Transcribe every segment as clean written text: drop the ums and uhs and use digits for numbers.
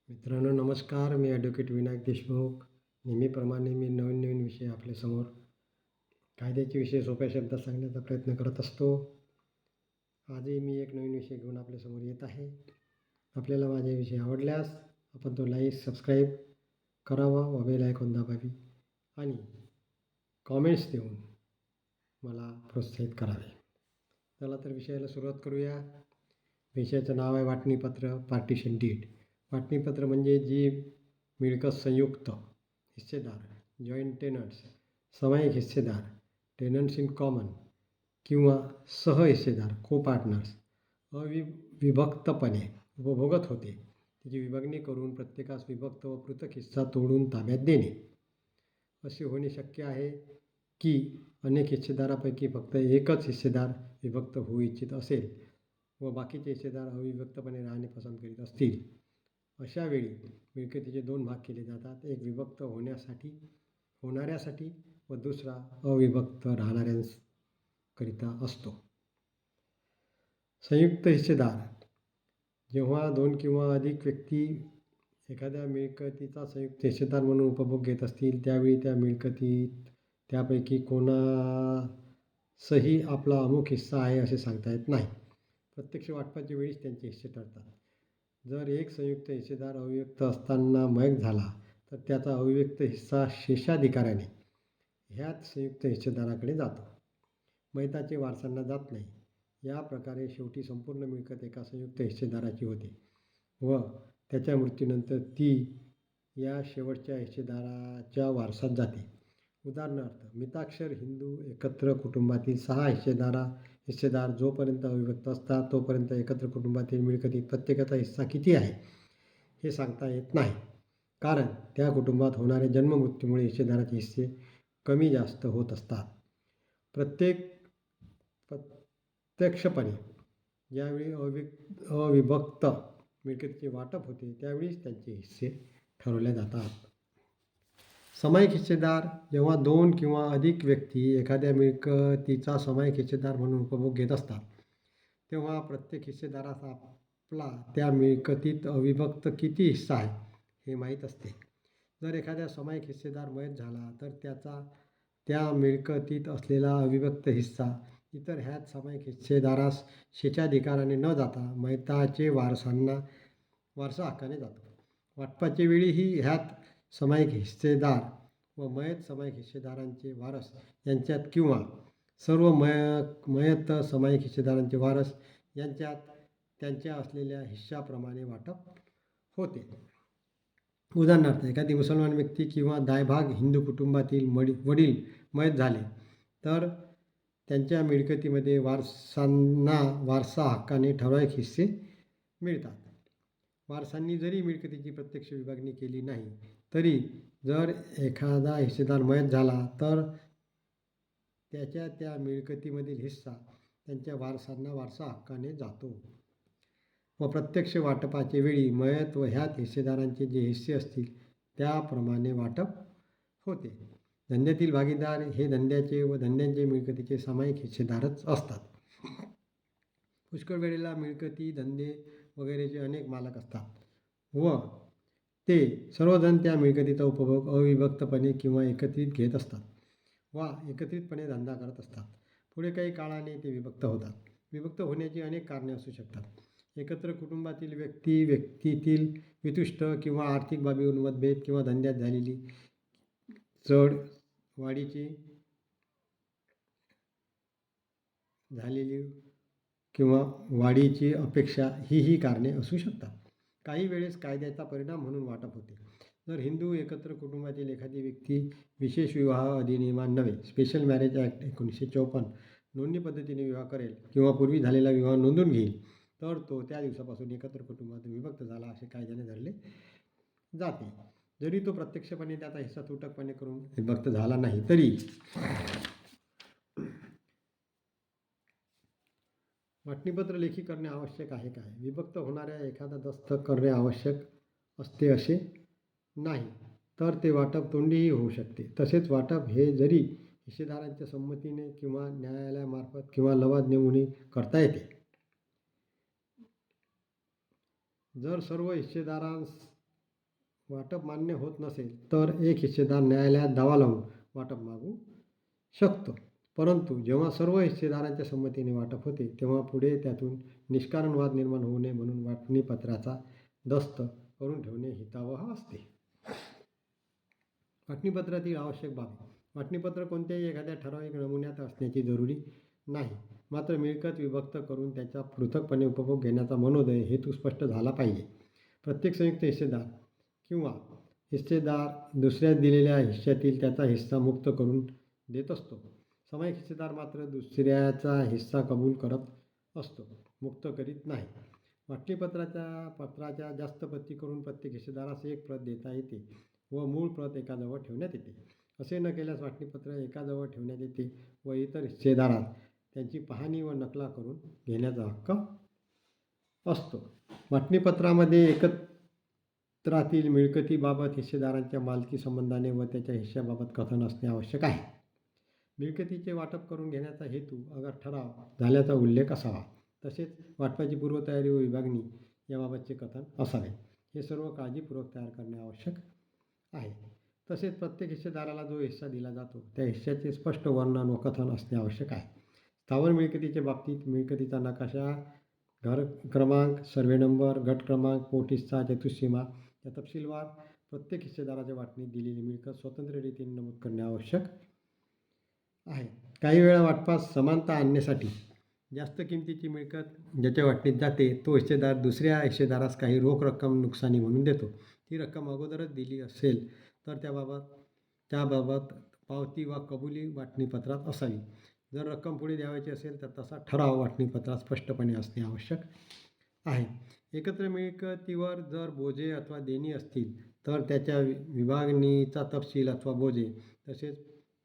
मित्रांनो नमस्कार. मी ॲडव्होकेट विनायक देशमुख. नेहमीप्रमाणे मी नवीन विषय आपल्यासमोर कायद्याचे विषय सोप्या शब्दात सांगण्याचा प्रयत्न करत असतो. आजही मी एक नवीन विषय घेऊन आपल्यासमोर येत आहे. आपल्याला माझे विषय आवडल्यास आपण तो लाईक सबस्क्राईब करावा व बेल आयकॉन दाबावी आणि कॉमेंट्स देऊन मला प्रोत्साहित करावे. चला तर विषयाला सुरुवात करूया. विषयाचं नाव आहे वाटणीपत्र पार्टिशन डीड. वाटणीपत्र म्हणजे जी मिळकत संयुक्त हिस्सेदार, जॉईंट टेनंट्स, सामायिक हिस्सेदार, टेनंट्स इन कॉमन किंवा सहहिस्सेदार को पार्टनर्स अविभक्तपणे उपभोगत होते, त्याची विभागणी करून प्रत्येकास विभक्त व पृथक हिस्सा तोडून ताब्यात देणे. असे होणे शक्य आहे की अनेक हिस्सेदारापैकी फक्त एकच हिस्सेदार विभक्त होऊ इच्छित असेल व बाकीचे हिस्सेदार अविभक्तपणे राहणे पसंत करीत असतील. अशा वेळी मिळकतीचे दोन भाग केले जातात, एक विभक्त होणाऱ्यासाठी व दुसरा अविभक्त राहणाऱ्यांकरिता असतो. संयुक्त हिस्सेदार. जेव्हा दोन किंवा अधिक व्यक्ती एखाद्या मिळकतीचा संयुक्त हिस्सेदार म्हणून उपभोग घेत असतील त्यावेळी त्या मिळकतीत त्यापैकी कोणासही आपला अमुक हिस्सा आहे असे सांगता येत नाही. प्रत्यक्ष वाटपाच्या वेळीच त्यांचे हिस्से ठरतात. जर एक संयुक्त हिस्सेदार अविभक्त असताना मयत झाला तर त्याचा अविभक्त हिस्सा शेषाधिकाऱ्याने ह्याच संयुक्त हिस्सेदाराकडे जातो. मयताचे वारसांना जात नाही. या प्रकारे शेवटी संपूर्ण मिळकत एका संयुक्त हिस्सेदाराची होते व त्याच्या मृत्यूनंतर ती या शेवटच्या हिस्सेदाराच्या वारसात जाते. उदाहरणार्थ, मिताक्षर हिंदू एकत्र कुटुंबातील 6 हिस्सेदार जोपर्यंत अविभक्त असतात तोपर्यंत एकत्र कुटुंबातील मिळकतीत प्रत्येकाचा हिस्सा किती आहे हे सांगता येत नाही, कारण त्या कुटुंबात होणाऱ्या जन्ममृत्यूमुळे हिस्सेदाराचे हिस्से कमी जास्त होत असतात. प्रत्यक्षपणे ज्यावेळी अविभक्त मिळकतीचे वाटप होते त्यावेळीच त्यांचे हिस्से ठरवले जातात. सामायिक हिस्सेदार. जेव्हा दोन किंवा अधिक व्यक्ती एखाद्या मिळकतीचा सामायिक हिस्सेदार म्हणून उपभोग घेत असतात तेव्हा प्रत्येक हिस्सेदारास आपला त्या मिळकतीत अविभक्त किती हिस्सा आहे हे माहीत असते. जर एखाद्या सामायिक हिस्सेदार मयत झाला तर त्याचा त्या मिळकतीत असलेला अविभक्त हिस्सा इतर ह्याच सामायिक हिस्सेदारास शेषाधिकाराने न जाता मयताचे वारसा हक्काने जातो. वाटपाच्या वेळीही ह्यात सामायिक हिस्सेदार व मयत सामायिक हिस्सेदारांचे वारस यांच्यात किंवा सर्व मयत सामायिक हिस्सेदारांचे वारस यांच्यात त्यांच्या असलेल्या हिस्साप्रमाणे वाटप होते. उदाहरणार्थ, एखादी मुसलमान व्यक्ती किंवा दायभाग हिंदू कुटुंबातील वडील मयत झाले तर त्यांच्या मिळकतीमध्ये वारसांना वारसा हक्काने ठराविक हिस्से मिळतात. वारसांनी जरी मिळकतीची प्रत्यक्ष विभागणी केली नाही तरी जर एखादा हिस्सेदार मयत झाला तर त्याच्या त्या मिळकतीमधील हिस्सा त्यांच्या वारसांना वारसा हक्काने जातो व प्रत्यक्ष वाटपाच्या वेळी मयत व ह्यात हिस्सेदारांचे जे हिस्से असतील त्याप्रमाणे वाटप होते. धंद्यातील भागीदार हे धंद्याचे व धंद्यांचे मिळकतीचे सामायिक हिस्सेदारच असतात. पुष्कळ वेळेला मिळकती, धंदे वगैरेचे अनेक मालक असतात व ते सर्वजण त्या मिळकतीचा उपभोग अविभक्तपणे किंवा एकत्रित घेत असतात वा एकत्रितपणे धंदा करत असतात. पुढे काही काळाने ते विभक्त होतात. विभक्त होण्याची अनेक कारणे असू शकतात. एकत्र कुटुंबातील व्यक्तीतील वितुष्ट किंवा आर्थिक बाबीवरून मतभेद किंवा धंद्यात झालेली चढ वाढीची अपेक्षा ही कारणे असू शकतात. काही वेळेस कायद्याचा परिणाम म्हणून वाटप होते. जर हिंदू एकत्र कुटुंबातील एखादी व्यक्ती विशेष विवाह अधिनियमान्वये स्पेशल मॅरेज ॲक्ट 1954 नोंदणी पद्धतीने विवाह करेल किंवा पूर्वी झालेला विवाह नोंदून घेईल तर तो त्या दिवसापासून एकत्र कुटुंबातून विभक्त झाला असे कायद्याने धरले जाते. जरी तो प्रत्यक्षपणे त्याचा हिस्सा तुटकपणे करून विभक्त झाला नाही तरी. वाटणीपत्र लेखी करणे आवश्यक आहे काय? विभक्त होणाऱ्या एखादा दस्त करणे आवश्यक असते असे नाही, तर ते वाटप तोंडीही होऊ शकते. तसेच वाटप हे जरी हिस्सेदारांच्या संमतीने किंवा न्यायालयामार्फत किंवा लवाद नेमूनही करता येते. जर सर्व हिस्सेदारांस वाटप मान्य होत नसेल तर एक हिस्सेदार न्यायालयात दावा लावून वाटप मागू शकतो. परंतु जेव्हा सर्व हिस्सेदारांच्या संमतीने वाटप होते तेव्हा पुढे त्यातून निष्कारण वाद निर्माण होऊ नये म्हणून वाटणीपत्राचा दस्त करून ठेवणे हितावह असते. वाटणीपत्रातील आवश्यक बाबी. वाटणीपत्र कोणत्याही एखाद्या ठराविक नमुन्यात असण्याची जरुरी नाही. मात्र मिळकत विभक्त करून त्याचा पृथकपणे उपभोग घेण्याचा मनोदय हेतू स्पष्ट झाला पाहिजे. प्रत्येक संयुक्त हिस्सेदार किंवा हिस्सेदार दुसऱ्यास दिलेल्या हिश्श्यातील त्याचा हिस्सा मुक्त करून देत असतो. सामायिक हिस्सेदार मात्र दुसऱ्याचा हिस्सा कबूल करत असतो, मुक्त करीत नाही. पत्राच्या जास्त प्रती करून प्रत्येक हिस्सेदारास एक प्रत देता येते व मूळ प्रत एकाजवळ ठेवण्यात येते. असे न केल्यास वाटणीपत्र एकाजवळ ठेवण्यात येते व इतर हिस्सेदारास त्यांची पाहणी व नकला करून घेण्याचा हक्क असतो. वाटणीपत्रामध्ये एकत्रातील मिळकतीबाबत हिस्सेदारांच्या मालकी संबंधाने व त्याच्या हिश्श्याबाबत कथन असणे आवश्यक आहे. मिळकतीचे वाटप करून घेण्याचा हेतू अगर ठराव झाल्याचा उल्लेख असावा. तसेच वाटपाची पूर्वतयारी व विभागणी याबाबतचे कथन असावे. हे सर्व काळजीपूर्वक तयार करणे आवश्यक आहे. तसेच प्रत्येक हिस्सेदाराला जो हिस्सा दिला जातो त्या हिश्श्याचे स्पष्ट वर्णन व कथन असणे आवश्यक आहे. स्थावर मिळकतीच्या बाबतीत मिळकतीचा नकाशा, घर क्रमांक, सर्वे नंबर, गट क्रमांक, पोट हिस्सा, चतुष्सीमा या तपशीलवार प्रत्येक हिस्सेदाराच्या वाटणीत दिलेली मिळकत स्वतंत्र रीतीने नमूद करणे आवश्यक आहे. काही वेळा वाटपास समानता आणण्यासाठी जास्त किमतीची मिळकत ज्याच्या वाटणीत जाते तो हिस्सेदार दुसऱ्या हिस्सेदारास काही रोख रक्कम नुकसानी म्हणून देतो. ती रक्कम अगोदरच दिली असेल तर त्याबाबत पावती वा कबुली वाटणीपत्रात असावी. जर रक्कम पुढे द्यावयाची असेल तर तसा ठराव वाटणीपत्रात स्पष्टपणे असणे आवश्यक आहे. एकत्र मिळकतीवर जर बोजे अथवा देणी असतील तर त्याच्या विभागणीचा तपशील अथवा बोजे तसेच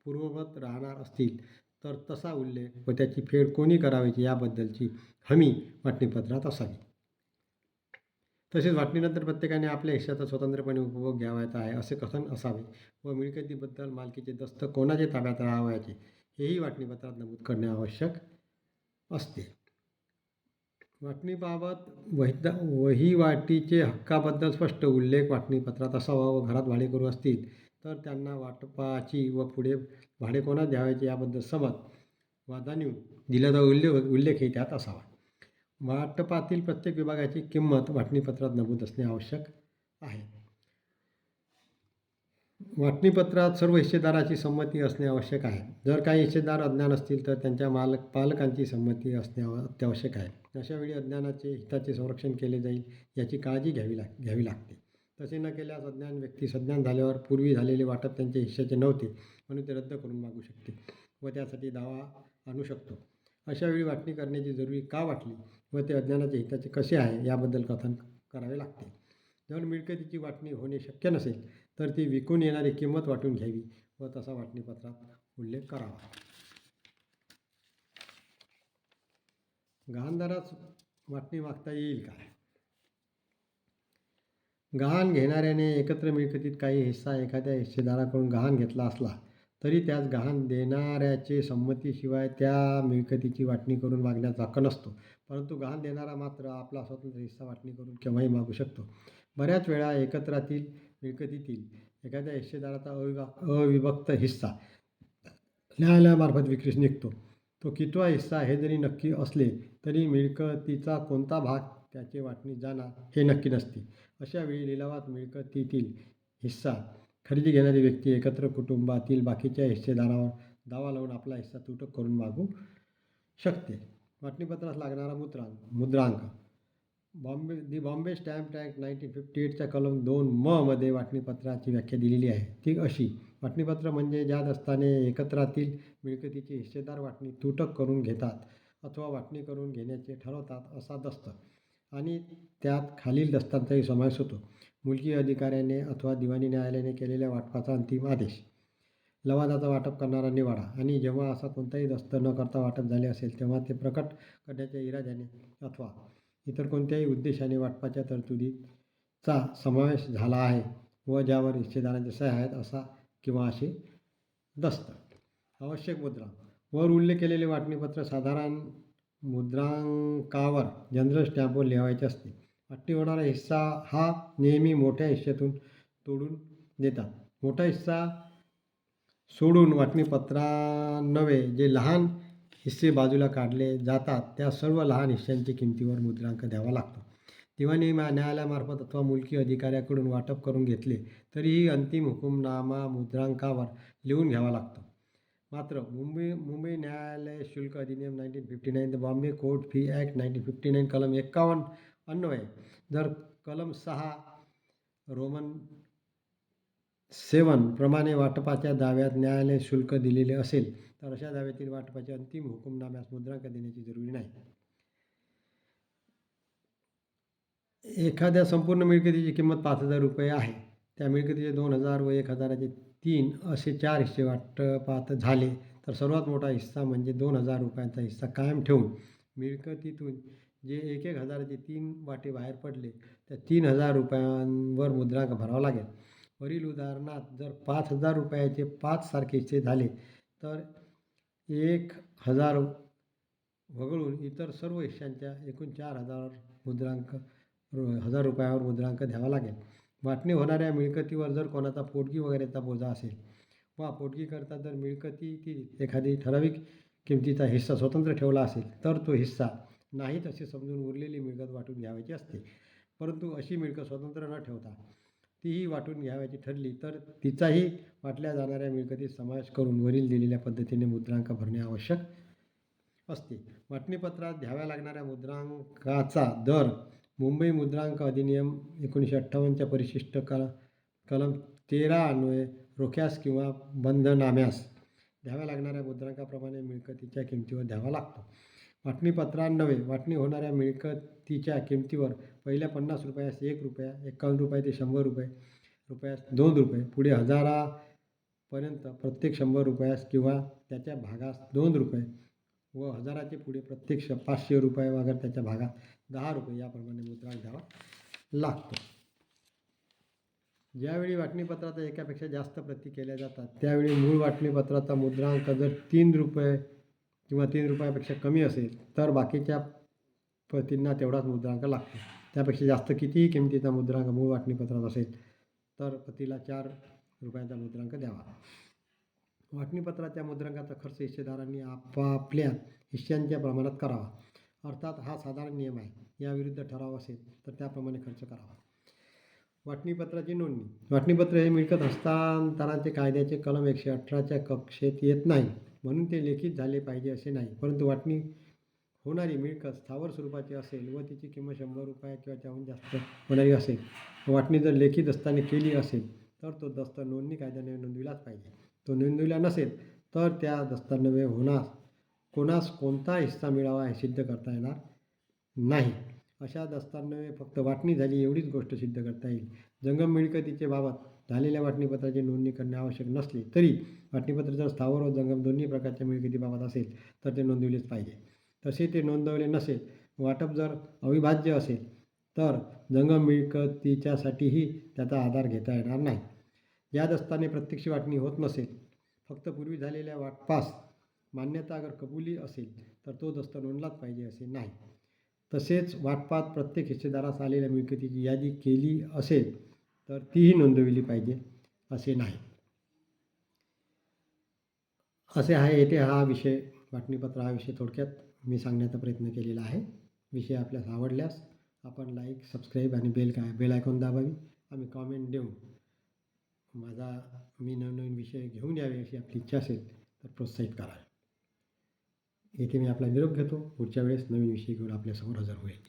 पूर्ववत राहणार असतील तर तसा उल्लेख व त्याची फेड कोणी करावयाची याबद्दलची हमी वाटणीपत्रात असावी. तसेच वाटणीनंतर प्रत्येकाने आपल्या हिश्श्याचा स्वतंत्रपणे उपभोग घ्यावयाचा आहे असे कथन असावे व मिळकतीबद्दल मालकीचे दस्त कोणाच्या ताब्यात राहावयाचे हेही वाटणीपत्रात नमूद करणे आवश्यक असते. वाटणीबाबत वहिवाटीचे हक्काबद्दल स्पष्ट उल्लेख वाटणीपत्रात असावा व घरात भाडेकरू असतील तर त्यांना वाटपाची व पुढे भाडे कोणास द्यावयाचे याबद्दल समज वा जाणीव दिल्याचा उल्लेखही त्यात असावा. वाटपातील प्रत्येक विभागाची किंमत वाटणीपत्रात नमूद असणे आवश्यक आहे. वाटणीपत्रात सर्व हिस्सेदाराची संमती असणे आवश्यक आहे. जर काही हिस्सेदार अज्ञान असतील तर त्यांच्या पालकांची संमती असणे अत्यावश्यक आहे. अशावेळी अज्ञानाचे हिताचे संरक्षण केले जाईल याची काळजी घ्यावी लागते. तसे न केल्यास अज्ञान व्यक्ती सज्ञान झाल्यावर पूर्वी झालेले वाटप त्यांच्या हिश्श्याचे नव्हते म्हणून ते रद्द करून मागू शकते व त्यासाठी दावा आणू शकतो. अशावेळी वाटणी करण्याची जरुरी का वाटली व ते अज्ञानाच्या हिताचे कसे आहे याबद्दल कथन करावे लागते. जर मिळकतीची वाटणी होणे शक्य नसेल तर ती विकून येणारी किंमत वाटून घ्यावी व तसा वाटणीपत्रात उल्लेख करावा. गहाणदारास वाटणी मागता येईल काय? गहाण घेणाऱ्याने एकत्र मिळकतीत काही हिस्सा एखाद्या हिस्सेदाराकडून गहाण घेतला असला तरी त्यास गहाण देणाऱ्याचे संमतीशिवाय त्या मिळकतीची वाटणी करून मागण्याचा हक्क नसतो. परंतु गहाण देणारा मात्र आपला स्वतंत्र हिस्सा वाटणी करून केव्हाही मागू शकतो. बऱ्याच वेळा एकत्रातील मिळकतीतील एखाद्या हिस्सेदाराचा अविभक्त हिस्सा न्यायालयामार्फत विक्रीस निघतो. तो कितवा हिस्सा हे जरी नक्की असले तरी मिळकतीचा कोणता भाग त्याचे वाटणीत जाणार हे नक्की नसते. अशावेळी लिलावात मिळकतीतील हिस्सा खरेदी घेणारी व्यक्ती एकत्र कुटुंबातील बाकीच्या हिस्सेदारावर दावा लावून आपला हिस्सा तुटक करून मागू शकते. वाटणीपत्रास लागणारा मुद्रांक. बॉम्बे स्टॅम्प ॲक्ट 1958च्या कलम 2 मध्ये वाटणीपत्राची व्याख्या दिलेली आहे. ती अशी: वाटणीपत्र म्हणजे ज्या दस्ताने एकत्रातील मिळकतीचे हिस्सेदार वाटणी तुटक करून घेतात अथवा वाटणी करून घेण्याचे ठरवतात असा दस्त आणि त्यात खालील दस्तांचाही समावेश होतो: मुलकी अधिकाऱ्याने अथवा दिवाणी न्यायालयाने केलेल्या वाटपाचा अंतिम आदेश, लवादाचा वाटप करणारा निवाडा आणि जेव्हा असा कोणताही दस्त न करता वाटप झाले असेल तेव्हा ते प्रकट करण्याच्या इराद्याने अथवा इतर कोणत्याही उद्देशाने वाटपाच्या तरतुदीचा समावेश झाला आहे व ज्यावर हिस्सेदारांच्या सह्या आहेत असा किंवा असे दस्त. आवश्यक मुद्रांक. वर उल्लेख केलेले वाटणीपत्र साधारण मुद्रांकावर जनरल स्टॅम्पवर लिहावयाचे असते. वाटणी होणारा हिस्सा हा नेहमी मोठ्या हिश्श्यातून तोडून देतात. मोठा हिस्सा सोडून वाटणीपत्रान्वये जे लहान हिस्से बाजूला काढले जातात त्या सर्व लहान हिस्स्यांच्या किमतीवर मुद्रांक द्यावा लागतो. दिवाणी न्यायालयामार्फत अथवा मुलकी अधिकाऱ्याकडून वाटप करून घेतले तरीही अंतिम हुकुमनामा मुद्रांकावर लिहून घ्यावा लागतो. मात्र मुंबई न्यायालय शुल्क अधिनियम 1959, the Bombay court fee act 1959 कलम 51 अन्वये जर कलम 6 रोमन 7 प्रमाणे वाटपाच्या दाव्यात न्यायालय शुल्क दिलेले असेल तर अशा दाव्यातील वाटपाच्या अंतिम हुकुमनाम्यास मुद्रांक देण्याची जरुरी नाही. एखाद्या संपूर्ण मिळकतीची किंमत 5,000 रुपये आहे. त्या मिळकतीचे 2,000 व 1,000चे 3 असे 4 हिस्से वाटपात झाले तर सर्वात मोठा हिस्सा म्हणजे 2,000 रुपयांचा हिस्सा कायम ठेवून मिळकतीतून जे 1,000चे 3 वाटे बाहेर पडले त्या 3,000 रुपयांवर मुद्रांक भरावा लागेल. वरील उदाहरणात जर 5,000 रुपयाचे 5 सारखे हिस्से झाले तर 1,000 वगळून इतर सर्व हिस्स्यांच्या एकूण 4,000 रुपयावर मुद्रांक द्यावा लागेल. वाटणी होणाऱ्या मिळकतीवर जर कोणाचा पोटगी वगैरेचा बोजा असेल वा पोटगीकरता जर मिळकतीतील एखादी ठराविक किमतीचा हिस्सा स्वतंत्र ठेवला असेल तर तो हिस्सा नाहीत असे समजून उरलेली मिळकत वाटून घ्यावायची असते. परंतु अशी मिळकत स्वतंत्र न ठेवता तीही वाटून घ्यावयाची ठरली तर तिचाही वाटल्या जाणाऱ्या मिळकतीत समावेश करून वरील दिलेल्या पद्धतीने मुद्रांक भरणे आवश्यक असते. वाटणीपत्रात द्याव्या लागणाऱ्या मुद्रांकाचा दर मुंबई मुद्रांक अधिनियम 1958च्या परिशिष्ट कलम 13 अन्वये रोख्यास किंवा बंधनाम्यास द्याव्या लागणाऱ्या मुद्रांकाप्रमाणे मिळकतीच्या किमतीवर द्यावा लागतो. वाटणीपत्रान्वये वाटणी होणाऱ्या मिळकतीच्या किमतीवर पहिल्या 50 रुपयास 1 रुपया, 51 रुपये ते 100 रुपयास 2 रुपये, पुढे 1,000पर्यंत प्रत्येक 100 रुपयास किंवा त्याच्या भागास 2 रुपये व 1,000चे पुढे प्रत्येक 500 रुपये वगैरे त्याच्या भागात 10 रुपये याप्रमाणे मुद्रांक द्यावा लागतो. ज्यावेळी वाटणीपत्राचा एकापेक्षा जास्त प्रती केल्या जातात त्यावेळी मूळ वाटणीपत्राचा मुद्रांक जर 3 रुपये किंवा 3 रुपयापेक्षा कमी असेल तर बाकीच्या प्रतींना तेवढाच मुद्रांक लागतो. त्यापेक्षा जास्त कितीही किमतीचा मुद्रांक मूळ वाटणीपत्रात असेल तर प्रतीला 4 रुपयांचा मुद्रांक द्यावा. वाटणीपत्राच्या मुद्रांकाचा खर्च हिस्सेदारांनी आपापल्या हिस्स्यांच्या प्रमाणात करावा. अर्थात हा साधारण नियम आहे. याविरुद्ध ठराव असेल तर त्याप्रमाणे खर्च करावा. वाटणीपत्राची नोंदणी. वाटणीपत्र हे मिळकत हस्तांतरणाचे कायद्याचे कलम 118च्या कक्षेत येत नाही म्हणून ते लेखित झाले पाहिजे असे नाही. परंतु वाटणी होणारी मिळकत स्थावर स्वरूपाची असेल व तिची किंमत 100 रुपये किंवा त्याहून जास्त होणारी असेल वाटणी जर लेखी दस्ताने केली असेल तर तो दस्त नोंदणी कायद्याने नोंदविलाच पाहिजे. तो नोंदविला नसेल तर त्या दस्तान्वये कोणास कोणता हिस्सा मिळावा हे सिद्ध करता येणार नाही. अशा दस्तान्वये फक्त वाटणी झाली एवढीच गोष्ट सिद्ध करता येईल. जंगम मिळकतीचे बाबत झालेल्या वाटणीपत्राची नोंदणी करणे आवश्यक नसले तरी वाटणीपत्र जर स्थावर व जंगम दोन्ही प्रकारच्या मिळकतीबाबत असेल तर ते नोंदविलेच पाहिजे. तसे ते नोंदवले नसेल, वाटप जर अविभाज्य असेल तर जंगम मिळकतीच्यासाठीही त्याचा आधार घेता येणार नाही. या दस्ताने प्रत्यक्ष वाटणी होत नसेल, फक्त पूर्वी झालेल्या वाटपास मान्यता अगर कबुली असेल तर तो दस्त नोंदलाच पाहिजे असे नाही. तसेच वाटपात प्रत्येक हिस्सेदारास आलेल्या मिळकतीची यादी केली असेल तर तीही नोंदविली पाहिजे असे नाही. असे आहे. येथे हा विषय वाटणीपत्र हा विषय थोडक्यात मी सांगण्याचा प्रयत्न केलेला आहे. विषय आपल्यास आवडल्यास आपण लाईक, सबस्क्राईब आणि बेल आयकॉन दाबावी. आम्ही कॉमेंट देऊन मी नवनवीन विषय घेऊन यावे अशी आपली इच्छा असेल तर प्रोत्साहित करा. येथे मी आपला निरोप घेतो. पुढच्या वेळेस नवीन विषय घेऊन आपल्यासमोर हजर होईल.